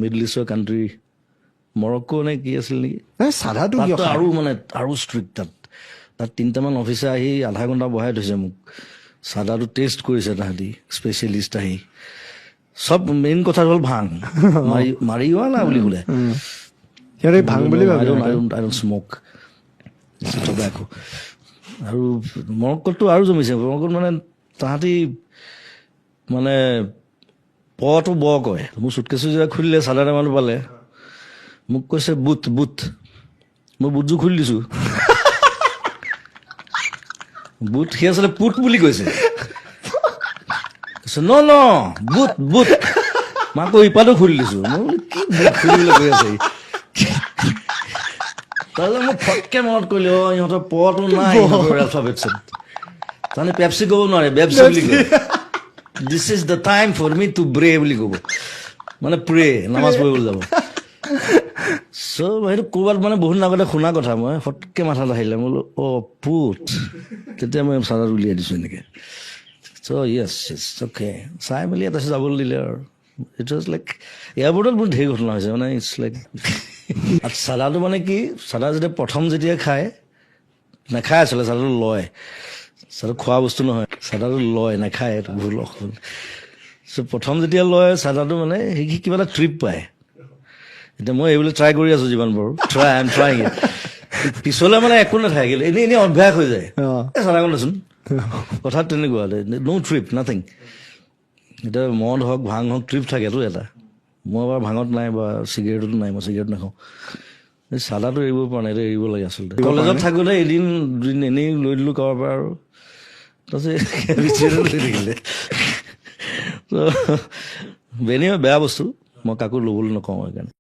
middle ইষ্টৰ country Morocco নে কি আছিল নেকি চাদাটো আৰু ষ্ট্ৰিক্ট তাত 3টামান অফিচাৰ আহি আধা ঘণ্টা বহাই থৈছে মোক চাদাটো টেষ্ট কৰিছে তাহাঁতি স্পেচিয়েলিষ্ট আহি চব মেইন কথা হ'ল ভাং মাৰি যোৱা না বুলি ক'লে সিহঁতে ভাং বুলি ভাবে আই ডোন্ট স্মক টবেকো আৰু মৰক্কোততো আৰু জমিছে মৰক্কোত মানে তাহাঁতি মানে পটো ব কয় মোৰ চুটকেছো যেতিয়া খুলিলে চাদানে মানুহ পালে মোক কৈছে বুট মই বুটযোৰ খুলি দিছো বুট সি আচলতে পুট বুলি কৈছে ন বুট মই আকৌ ইপাতো খুলি দিছো মই বোলো কি বুট খুলিবলৈ কৈ আছে তাৰপিছত মোক ফটকে মনত কৰিলে ইহঁতৰ পটো নাই ইহঁতৰ এলফাবেটছত তাৰমানে পেপচি ক'ব নোৱাৰে বেপচি বুলি কয় this is the time for me to bray বুলি ক'ব মানে প্ৰে নামাজ পঢ়িবলৈ যাব চ' সেইটো ক'ৰবাত মানে বহুত আগতে শুনা কথা মই ফটকে মাথাত আহিলে মই বোলো পুট তেতিয়া মই চাদাত উলিয়াই দিছোঁ এনেকৈ চ' য়েছ অ'কে চাই মেলি তাৰপিছত যাবলৈ দিলে আৰু ইট ৱাজ লাইক এয়াৰপৰ্টত বহুত ঢেৰ ঘটনা হৈছে মানে ইটছ লাইক চাদাটো মানে কি চাদা যেতিয়া খায় নাখায় আচলতে চাদাটো লয় চাদাটো খোৱা বস্তু নহয় চাদাটো লয় নাখায় এইটো ভুল অসুল চ' প্ৰথম যেতিয়া লয় চাদাটো মানে সি কিবা এটা ট্ৰিপ পায় এতিয়া মই এইবিলাক ট্ৰাই কৰি আছো যিমান পাৰোঁ ট্ৰাই পিছলে মানে একো নাথাকে এনেই অভ্যাস হৈ যায় চাদাকণ দেচোন কথাত তেনেকুৱা ন' ট্ৰিপ নাথিং এতিয়া মদ হওক ভাং হওক ট্ৰিপ থাকেতো এটা মই বাৰু ভাঙত নাই বা চিগাৰেটতো নাই মই চিগাৰেট নাখাওঁ চাদাটো এৰিব পৰা নাই এৰিব লাগে আচলতে কলেজত থাকোঁতে এদিন দুদিন এনেই লৈ দিলোঁ কাৰোবাৰ পৰা আৰু তাৰপিছত লৈ থাকিলে ত' বেয়া বস্তু মই কাকো ল'বলৈ নকওঁ সেইকাৰণে